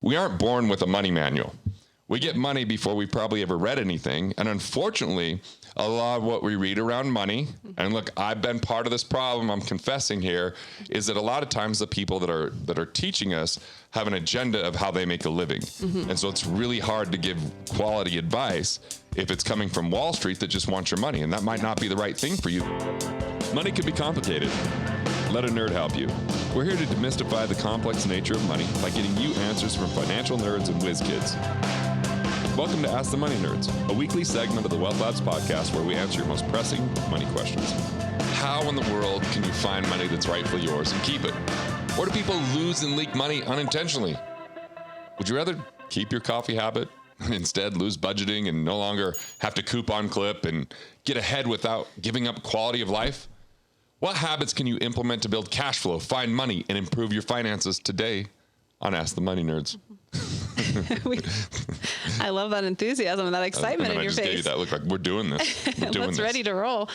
we aren't born with a money manual. We get money before we probably ever read anything. And unfortunately, a lot of what we read around money, and look, I've been part of this problem, I'm confessing here, is that a lot of times the people that are teaching us have an agenda of how they make a living. And so it's really hard to give quality advice if it's coming from Wall Street that just wants your money. And that might not be the right thing for you. Money can be complicated. Let a nerd help you. We're here to demystify the complex nature of money by getting you answers from financial nerds and whiz kids. Welcome to Ask the Money Nerds, a weekly segment of the Wealth Labs podcast where we answer your most pressing money questions. How in the world can you find money that's rightfully yours and keep it? Or do people lose and leak money unintentionally? Would you rather keep your coffee habit and instead lose budgeting and no longer have to coupon clip and get ahead without giving up quality of life? What habits can you implement to build cash flow, find money, and improve your finances today on Ask the Money Nerds? I love that enthusiasm and that excitement in your face. I just gave you that look like we're doing this. We're doing Let's ready to roll.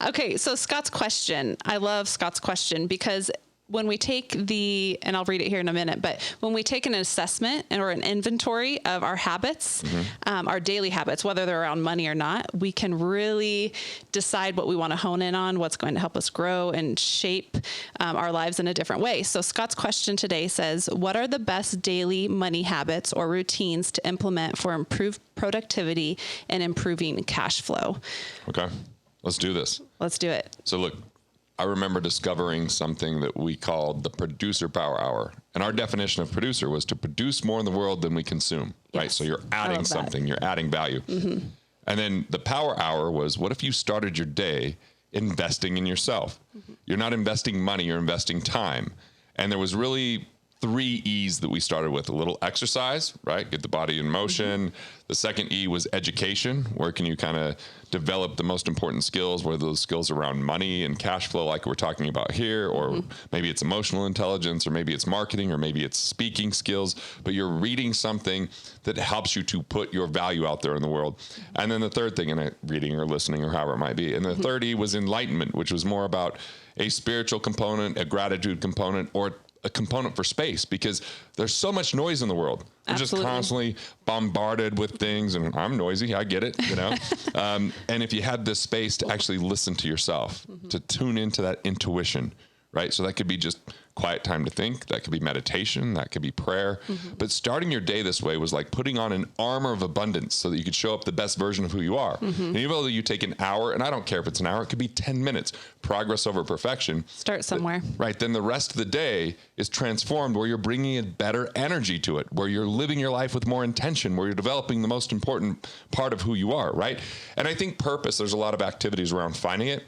Okay, so Scott's question. I love Scott's question because when we take and I'll read it here in a minute, but when we take an assessment or an inventory of our habits, our daily habits, whether they're around money or not, we can really decide what we want to hone in on, what's going to help us grow and shape our lives in a different way. So Scott's question today says, what are the best daily money habits or routines to implement for improved productivity and improving cash flow? Okay, let's do this. Let's do it. So look, I remember discovering something that we called the producer power hour. And our definition of producer was to produce more in the world than we consume, right? So you're adding something, you're adding value. And then the power hour was, what if you started your day investing in yourself? You're not investing money, you're investing time. And there was really 3 E's that we started with. A little exercise, right? Get the body in motion. The second E was education. Where can you kind of develop the most important skills, whether those skills around money and cash flow like we're talking about here, or maybe it's emotional intelligence, or maybe it's marketing, or maybe it's speaking skills, but you're reading something that helps you to put your value out there in the world. And then the third thing, reading or listening or however it might be. And the third E was enlightenment, which was more about a spiritual component, a gratitude component, or a component for space, because there's so much noise in the world. We're just constantly bombarded with things, and I'm noisy. I get it, you know. And if you had this space to actually listen to yourself, to tune into that intuition, right? So that could be just quiet time to think. That could be meditation. That could be prayer. But starting your day this way was like putting on an armor of abundance so that you could show up the best version of who you are. And even though you take an hour, and I don't care if it's an hour, it could be 10 minutes, progress over perfection. Start somewhere. Right. Then the rest of the day is transformed where you're bringing a better energy to it, where you're living your life with more intention, where you're developing the most important part of who you are. Right. And I think purpose, there's a lot of activities around finding it.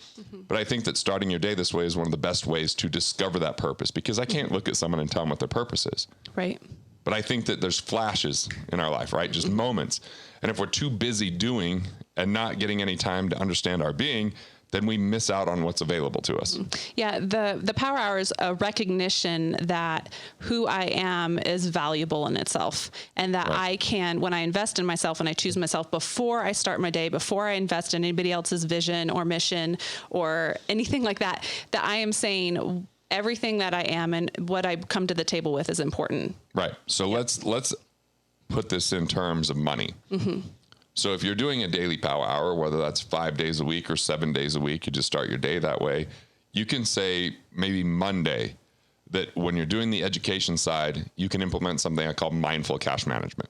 But I think that starting your day this way is one of the best ways to discover that purpose, because I can't look at someone and tell them what their purpose is. Right. But I think that there's flashes in our life, right? Just moments. And if we're too busy doing and not getting any time to understand our being, then we miss out on what's available to us. Yeah, the power hour is a recognition that who I am is valuable in itself, and that I can, when I invest in myself and I choose myself before I start my day, before I invest in anybody else's vision or mission or anything like that, that I am saying everything that I am and what I come to the table with is important. Right. So let's put this in terms of money. So if you're doing a daily power hour, whether that's 5 days a week or 7 days a week, you just start your day that way. You can say maybe Monday that when you're doing the education side, you can implement something I call mindful cash management.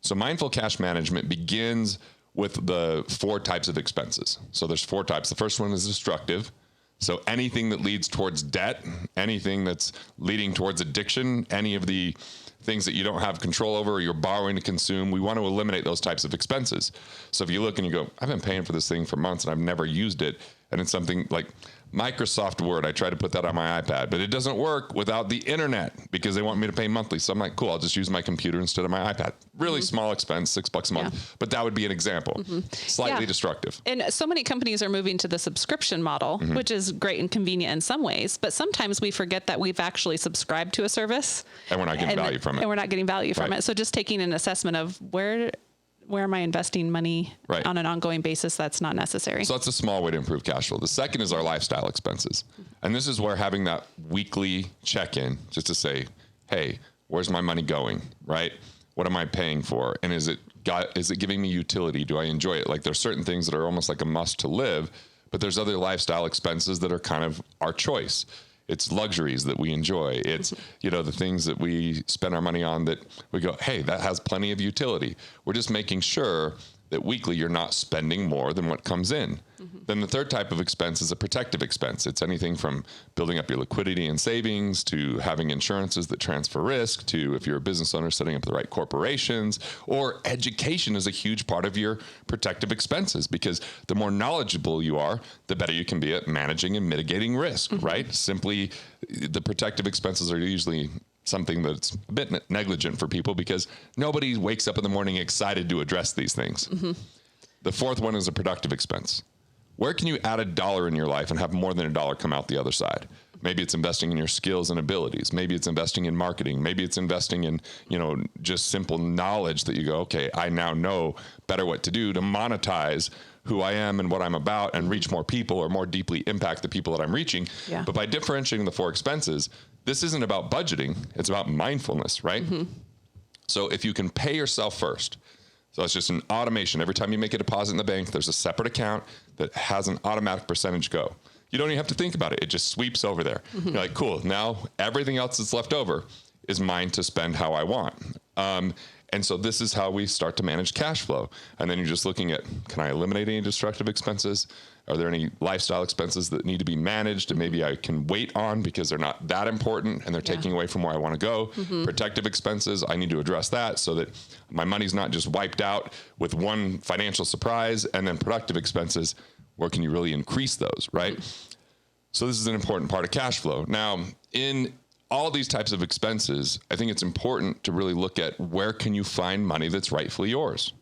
So mindful cash management begins with the 4 types of expenses. So there's 4 types. The first one is destructive. So anything that leads towards debt, anything that's leading towards addiction, any of the things that you don't have control over or you're borrowing to consume, we want to eliminate those types of expenses. So if you look and you go, I've been paying for this thing for months and I've never used it, and it's something like Microsoft Word, I try to put that on my iPad, but it doesn't work without the internet because they want me to pay monthly. So I'm like, cool, I'll just use my computer instead of my iPad. Really small expense, $6 a month, but that would be an example. Slightly destructive. And so many companies are moving to the subscription model, which is great and convenient in some ways, but sometimes we forget that we've actually subscribed to a service. And we're not getting value from it. And we're not getting value from it. So just taking an assessment of where am I investing money on an ongoing basis that's not necessary? So that's a small way to improve cash flow. The second is our lifestyle expenses. And this is where having that weekly check-in just to say, hey, Where's my money going, right? What am I paying for? And is it giving me utility? Do I enjoy it? Like there's certain things that are almost like a must to live, but there's other lifestyle expenses that are kind of our choice. It's luxuries that we enjoy. It's, the things that we spend our money on that we go, hey, that has plenty of utility. We're just making sure that weekly you're not spending more than what comes in. Then the third type of expense is a protective expense. It's anything from building up your liquidity and savings to having insurances that transfer risk to, if you're a business owner, setting up the right corporations, or education is a huge part of your protective expenses, because the more knowledgeable you are, the better you can be at managing and mitigating risk, right? Simply, the protective expenses are usually something that's a bit negligent for people because nobody wakes up in the morning excited to address these things. The fourth one is a productive expense. Where can you add $1 in your life and have more than $1 come out the other side? Maybe it's investing in your skills and abilities. Maybe it's investing in marketing. Maybe it's investing in, just simple knowledge that you go, okay, I now know better what to do to monetize who I am and what I'm about and reach more people or more deeply impact the people that I'm reaching. Yeah. But by differentiating the four expenses, this isn't about budgeting. It's about mindfulness, right? So if you can pay yourself first, so it's just an automation. Every time you make a deposit in the bank, there's a separate account that has an automatic percentage go. You don't even have to think about it. It just sweeps over there. You're like, cool. Now everything else that's left over is mine to spend how I want. And so this is how we start to manage cash flow. And then you're just looking at, can I eliminate any destructive expenses? Are there any lifestyle expenses that need to be managed and maybe I can wait on because they're not that important and they're taking away from where I want to go? Protective expenses, I need to address that so that my money's not just wiped out with one financial surprise. And then productive expenses, where can you really increase those, right? So this is an important part of cash flow. Now, in all these types of expenses, I think it's important to really look at where can you find money that's rightfully yours,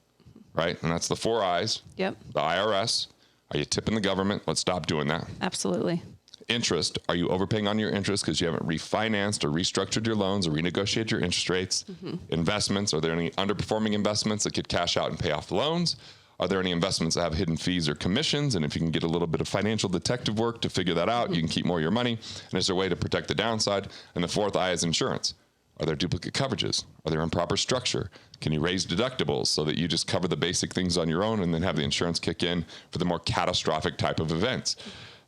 right? And that's the 4 I's. Yep. The IRS. Are you tipping the government? Let's stop doing that. Absolutely. Interest. Are you overpaying on your interest because you haven't refinanced or restructured your loans or renegotiated your interest rates? Investments. Are there any underperforming investments that could cash out and pay off loans? Are there any investments that have hidden fees or commissions? And if you can get a little bit of financial detective work to figure that out, you can keep more of your money. And is there a way to protect the downside? And the 4th I is insurance. Are there duplicate coverages? Are there improper structure? Can you raise deductibles so that you just cover the basic things on your own and then have the insurance kick in for the more catastrophic type of events?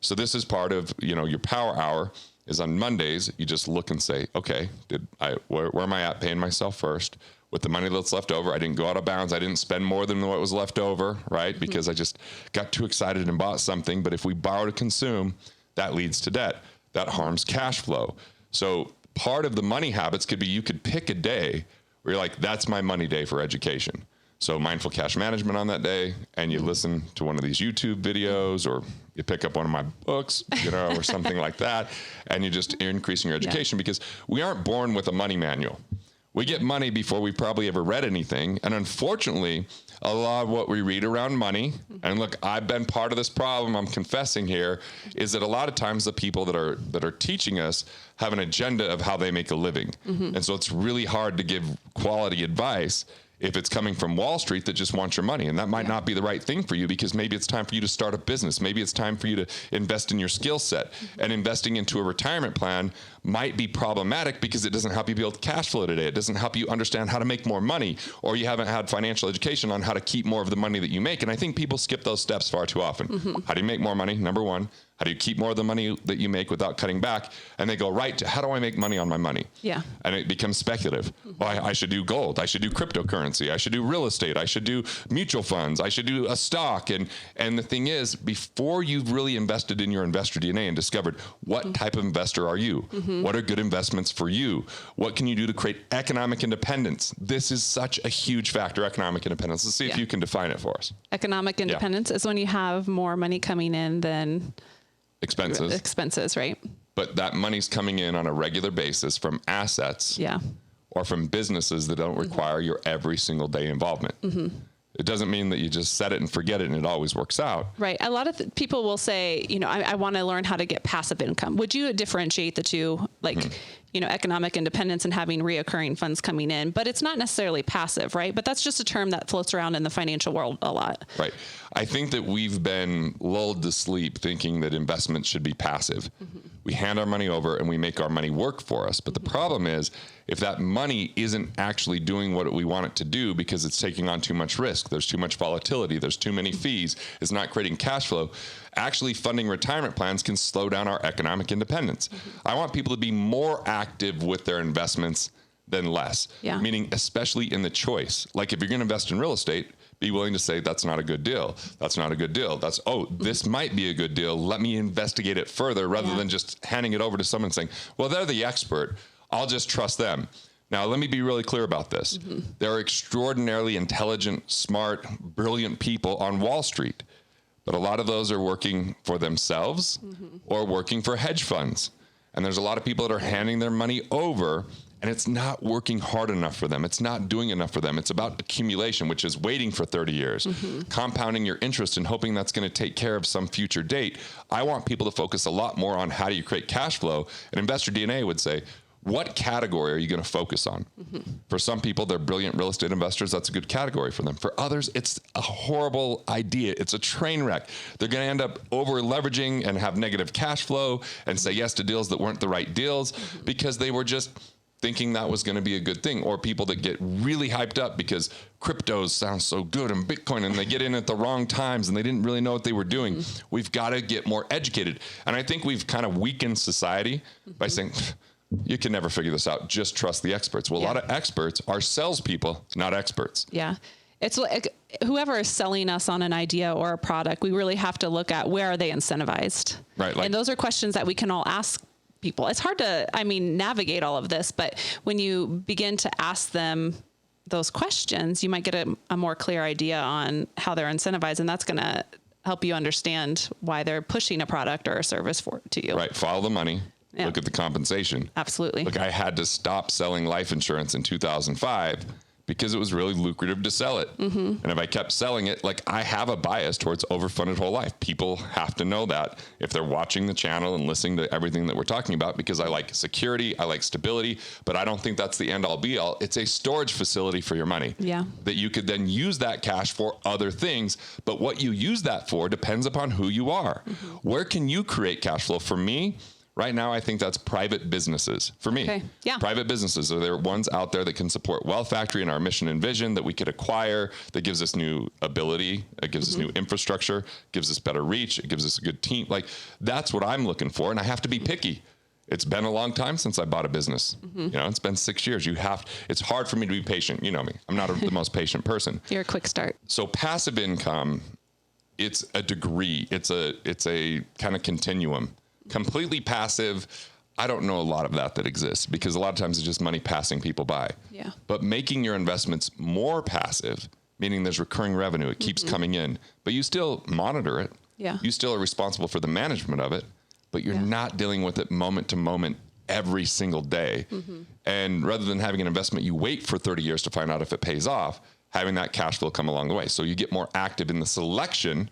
So this is part of, your power hour is on Mondays. You just look and say, okay, where am I at paying myself first? With the money that's left over, I didn't go out of bounds. I didn't spend more than what was left over, right? Because I just got too excited and bought something. But if we borrow to consume, that leads to debt. That harms cash flow. So part of the money habits could be you could pick a day where you're like, that's my money day for education. So mindful cash management on that day, and you listen to one of these YouTube videos, or you pick up one of my books, or something like that, and you're just increasing your education because we aren't born with a money manual. We get money before we probably ever read anything. And unfortunately, a lot of what we read around money, and look, I've been part of this problem, I'm confessing here, is that a lot of times the people that are teaching us have an agenda of how they make a living. And so it's really hard to give quality advice if it's coming from Wall Street that just wants your money. And that might not be the right thing for you, because maybe it's time for you to start a business. Maybe it's time for you to invest in your skill set. And investing into a retirement plan might be problematic because it doesn't help you build cash flow today. It doesn't help you understand how to make more money, or you haven't had financial education on how to keep more of the money that you make. And I think people skip those steps far too often. How do you make more money? Number one. How do you keep more of the money that you make without cutting back? And they go right to, how do I make money on my money? Yeah. And it becomes speculative. Well, I should do gold. I should do cryptocurrency. I should do real estate. I should do mutual funds. I should do a stock. And the thing is, before you've really invested in your investor DNA and discovered what type of investor are you? What are good investments for you? What can you do to create economic independence? This is such a huge factor, economic independence. Let's see if you can define it for us. Economic independence is when you have more money coming in than expenses, right? But that money's coming in on a regular basis from assets or from businesses that don't require your every single day involvement. It doesn't mean that you just set it and forget it and it always works out. Right. A lot of people will say, I want to learn how to get passive income. Would you differentiate the two, like, economic independence and having reoccurring funds coming in? But it's not necessarily passive, right? But that's just a term that floats around in the financial world a lot. Right. I think that we've been lulled to sleep thinking that investments should be passive. we hand our money over and we make our money work for us. But the problem is, if that money isn't actually doing what we want it to do because it's taking on too much risk, there's too much volatility, there's too many fees, it's not creating cash flow, actually funding retirement plans can slow down our economic independence. I want people to be more active with their investments than less, meaning especially in the choice. Like if you're going to invest in real estate, be willing to say, that's not a good deal. That's not a good deal. That's, this might be a good deal. Let me investigate it further rather than just handing it over to someone saying, well, they're the expert. I'll just trust them. Now, let me be really clear about this. There are extraordinarily intelligent, smart, brilliant people on Wall Street, but a lot of those are working for themselves or working for hedge funds. And there's a lot of people that are handing their money over and it's not working hard enough for them. It's not doing enough for them. It's about accumulation, which is waiting for 30 years, compounding your interest and hoping that's going to take care of some future date. I want people to focus a lot more on how do you create cash flow. And Investor DNA would say, what category are you going to focus on? For some people, they're brilliant real estate investors. That's a good category for them. For others, it's a horrible idea. It's a train wreck. They're going to end up over leveraging and have negative cash flow and say yes to deals that weren't the right deals because they were just thinking that was going to be a good thing, or people that get really hyped up because cryptos sound so good and Bitcoin, and they get in at the wrong times and they didn't really know what they were doing. We've got to get more educated. And I think we've kind of weakened society by saying, you can never figure this out. Just trust the experts. Well, a lot of experts are salespeople, not experts. Yeah. It's like whoever is selling us on an idea or a product, we really have to look at where are they incentivized? Right. And those are questions that we can all ask people. It's hard to, navigate all of this, but when you begin to ask them those questions, you might get a more clear idea on how they're incentivized. And that's going to help you understand why they're pushing a product or a service to you. Right. Follow the money. Yeah. Look at the compensation. Absolutely. Look, I had to stop selling life insurance in 2005 because it was really lucrative to sell it. And if I kept selling it, I have a bias towards overfunded whole life. People have to know that if they're watching the channel and listening to everything that we're talking about, because I like security, I like stability, but I don't think that's the end all be all. It's a storage facility for your money. Yeah. That you could then use that cash for other things. But what you use that for depends upon who you are. Where can you create cash flow? For me, right now, I think that's private businesses for me. Okay. Yeah. Private businesses. Are there ones out there that can support Wealth Factory and our mission and vision that we could acquire, that gives us new ability, it gives us new infrastructure, gives us better reach, it gives us a good team. That's what I'm looking for. And I have to be picky. It's been a long time since I bought a business. It's been 6 years. It's hard for me to be patient. You know me. I'm not the most patient person. You're a quick start. So passive income, it's a degree. It's a kind of continuum. Completely passive, I don't know a lot of that exists because a lot of times it's just money passing people by. Yeah. But making your investments more passive, meaning there's recurring revenue, it keeps coming in, but you still monitor it. Yeah. You still are responsible for the management of it, but you're not dealing with it moment to moment every single day. And rather than having an investment, you wait for 30 years to find out if it pays off, having that cash flow come along the way. So you get more active in the selection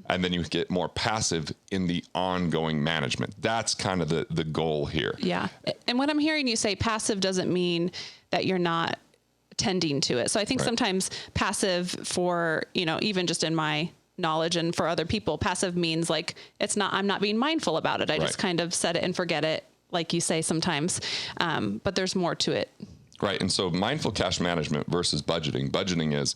and then you get more passive in the ongoing management. That's kind of the goal here. Yeah. And when I'm hearing you say passive doesn't mean that you're not tending to it. So I think sometimes passive for, even just in my knowledge and for other people, passive means I'm not being mindful about it. I just kind of set it and forget it, like you say sometimes. But there's more to it. Right. And so mindful cash management versus budgeting. Budgeting is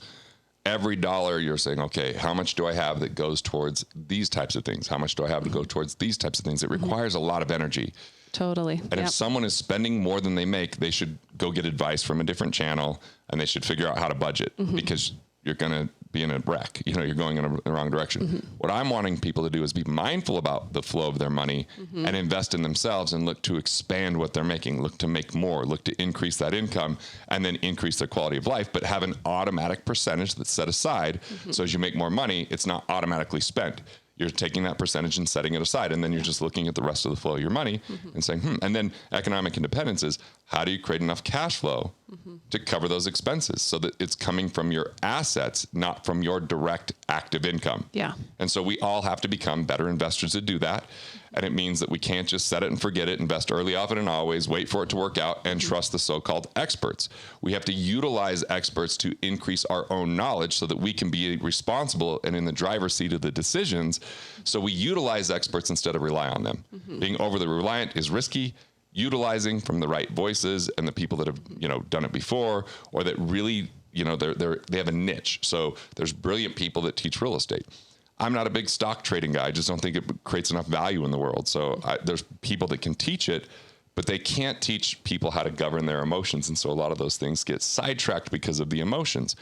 every dollar you're saying, okay, how much do I have that goes towards these types of things? How much do I have to go towards these types of things? It requires a lot of energy. Totally. And if someone is spending more than they make, they should go get advice from a different channel and they should figure out how to budget because you're going to be in a wreck. You're going in the wrong direction. What I'm wanting people to do is be mindful about the flow of their money and invest in themselves and look to expand what they're making, look to make more, look to increase that income and then increase their quality of life, but have an automatic percentage that's set aside. So as you make more money, it's not automatically spent. You're taking that percentage and setting it aside. And then you're just looking at the rest of the flow of your money and saying, and then economic independence is how do you create enough cash flow to cover those expenses so that it's coming from your assets, not from your direct active income. Yeah. And so we all have to become better investors to do that. And it means that we can't just set it and forget it, invest early, often, and always, wait for it to work out, and trust the so-called experts. We have to utilize experts to increase our own knowledge so that we can be responsible and in the driver's seat of the decisions. So we utilize experts instead of rely on them. Being overly reliant is risky. Utilizing from the right voices and the people that have, done it before, or that really, they have a niche. So there's brilliant people that teach real estate. I'm not a big stock trading guy. I just don't think it creates enough value in the world. So there's people that can teach it, but they can't teach people how to govern their emotions. And so a lot of those things get sidetracked because of the emotions.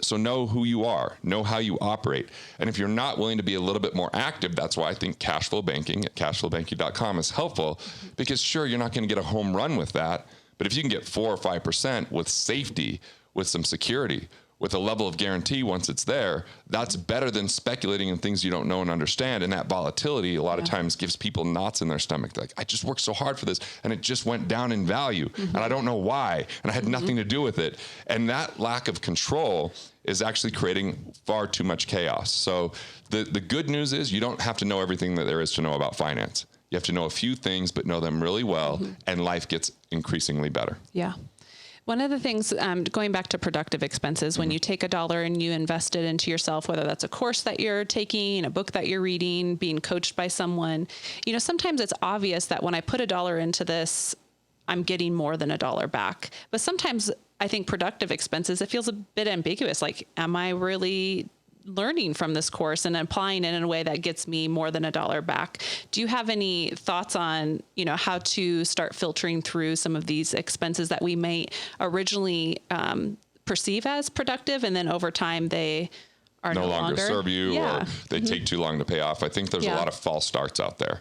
So know who you are, know how you operate. And if you're not willing to be a little bit more active, that's why I think cash flow banking at cashflowbanking.com is helpful, because sure, you're not going to get a home run with that. But if you can get 4 or 5% with safety, with some security, with a level of guarantee once it's there, that's better than speculating in things you don't know and understand. And that volatility a lot of times gives people knots in their stomach. They're like, I just worked so hard for this and it just went down in value and I don't know why. And I had nothing to do with it. And that lack of control is actually creating far too much chaos. So the good news is you don't have to know everything that there is to know about finance. You have to know a few things, but know them really well, and life gets increasingly better. Yeah. One of the things, going back to productive expenses, when you take $1 and you invest it into yourself, whether that's a course that you're taking, a book that you're reading, being coached by someone, sometimes it's obvious that when I put $1 into this, I'm getting more than $1 back. But sometimes I think productive expenses, it feels a bit ambiguous. Like, am I really learning from this course and applying it in a way that gets me more than $1 back? Do you have any thoughts on, how to start filtering through some of these expenses that we may originally perceive as productive, and then over time they are no longer serve you, or they take too long to pay off? I think there's a lot of false starts out there.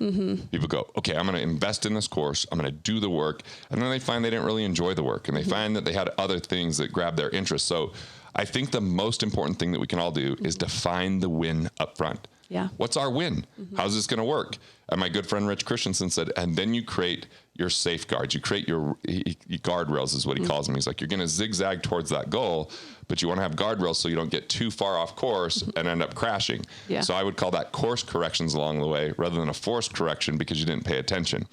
People go, okay, I'm going to invest in this course, I'm going to do the work, and then they find they didn't really enjoy the work, and they find that they had other things that grab their interest. So I think the most important thing that we can all do is define the win up front. Yeah. What's our win? How's this going to work? And my good friend Rich Christensen said, and then you create your safeguards. You create your guardrails is what he calls them. He's like, you're going to zigzag towards that goal, but you want to have guardrails so you don't get too far off course and end up crashing. Yeah. So I would call that course corrections along the way rather than a forced correction because you didn't pay attention.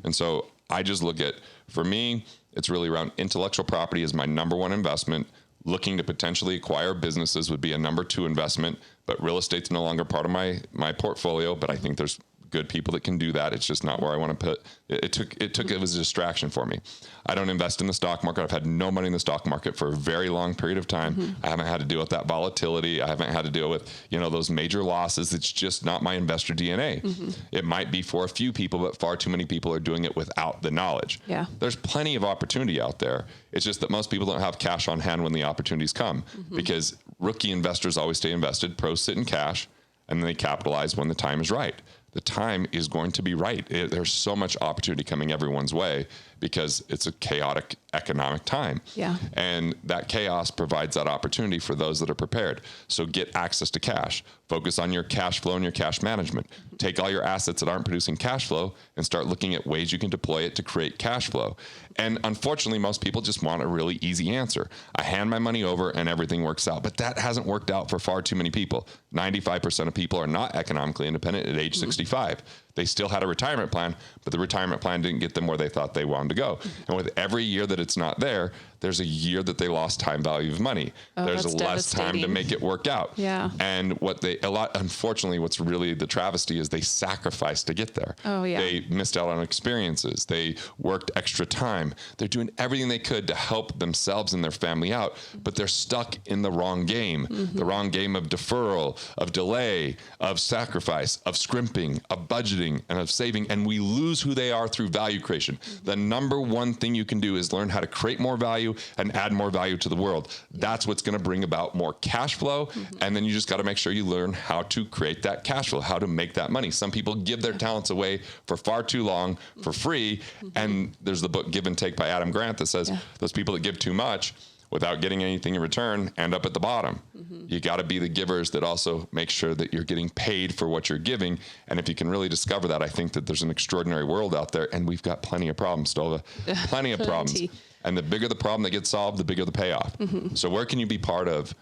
And so I just look at, for me, it's really around intellectual property is my number one investment. Looking to potentially acquire businesses would be a number 2 investment, but real estate's no longer part of my portfolio, but I think there's good people that can do that. It's just not where I want to put it. It was a distraction for me. I don't invest in the stock market. I've had no money in the stock market for a very long period of time. I haven't had to deal with that volatility. I haven't had to deal with, those major losses. It's just not my investor DNA. It might be for a few people, but far too many people are doing it without the knowledge. Yeah. There's plenty of opportunity out there. It's just that most people don't have cash on hand when the opportunities come, because rookie investors always stay invested. Pros sit in cash and then they capitalize when the time is right. The time is going to be right. There's so much opportunity coming everyone's way because it's a chaotic economic time. Yeah. And that chaos provides that opportunity for those that are prepared. So get access to cash. Focus on your cash flow and your cash management. Take all your assets that aren't producing cash flow and start looking at ways you can deploy it to create cash flow. And unfortunately, most people just want a really easy answer. I hand my money over and everything works out. But that hasn't worked out for far too many people. 95% of people are not economically independent at age 65. They still had a retirement plan, but the retirement plan didn't get them where they thought they wanted to go. And with every year that it's not there, there's a year that they lost time value of money. There's less time to make it work out. Yeah. And unfortunately, what's really the travesty is they sacrificed to get there. Oh, yeah. They missed out on experiences. They worked extra time. They're doing everything they could to help themselves and their family out, but they're stuck in the wrong game. The wrong game of deferral, of delay, of sacrifice, of scrimping, of budgeting, and of saving. And we lose who they are through value creation. The number one thing you can do is learn how to create more value and add more value to the world. That's what's going to bring about more cash flow. And then you just got to make sure you learn how to create that cash flow, how to make that money. Some people give their talents away for far too long for free. And there's the book Give and Take by Adam Grant that says those people that give too much, without getting anything in return, end up at the bottom. You got to be the givers that also make sure that you're getting paid for what you're giving. And if you can really discover that, I think that there's an extraordinary world out there, and we've got plenty of problems, Stova, plenty of problems. And the bigger the problem that gets solved, the bigger the payoff. So where can you be part of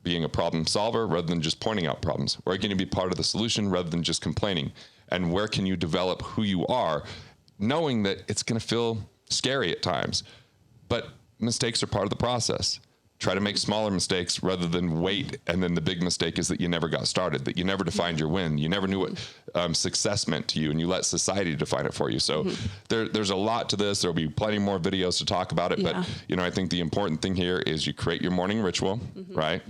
being a problem solver rather than just pointing out problems? Where can you be part of the solution rather than just complaining? And where can you develop who you are, knowing that it's going to feel scary at times, but mistakes are part of the process. Try to make smaller mistakes rather than wait. And then the big mistake is that you never got started, that you never defined your win. You never knew what success meant to you, and you let society define it for you. So there's a lot to this. There'll be plenty more videos to talk about it. But, I think the important thing here is you create your morning ritual, right?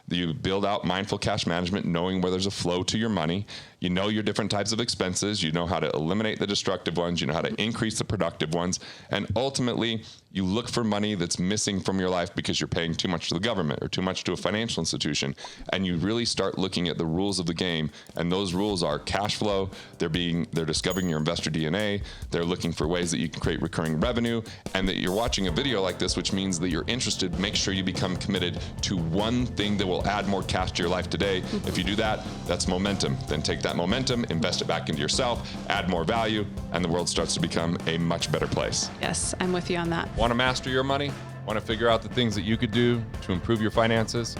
You build out mindful cash management, knowing where there's a flow to your money. You know your different types of expenses. You know how to eliminate the destructive ones. You know how to increase the productive ones. And ultimately, you look for money that's missing from your life because you're paying too much to the government or too much to a financial institution. And you really start looking at the rules of the game. And those rules are cash flow. They're discovering your investor DNA. They're looking for ways that you can create recurring revenue, and that you're watching a video like this, which means that you're interested. Make sure you become committed to one thing that will add more cash to your life today. If you do that, that's momentum. Then take that momentum, invest it back into yourself, add more value, and the world starts to become a much better place. Yes, I'm with you on that. Want to master your money? Want to figure out the things that you could do to improve your finances?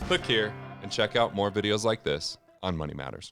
Click here and check out more videos like this on Money Matters.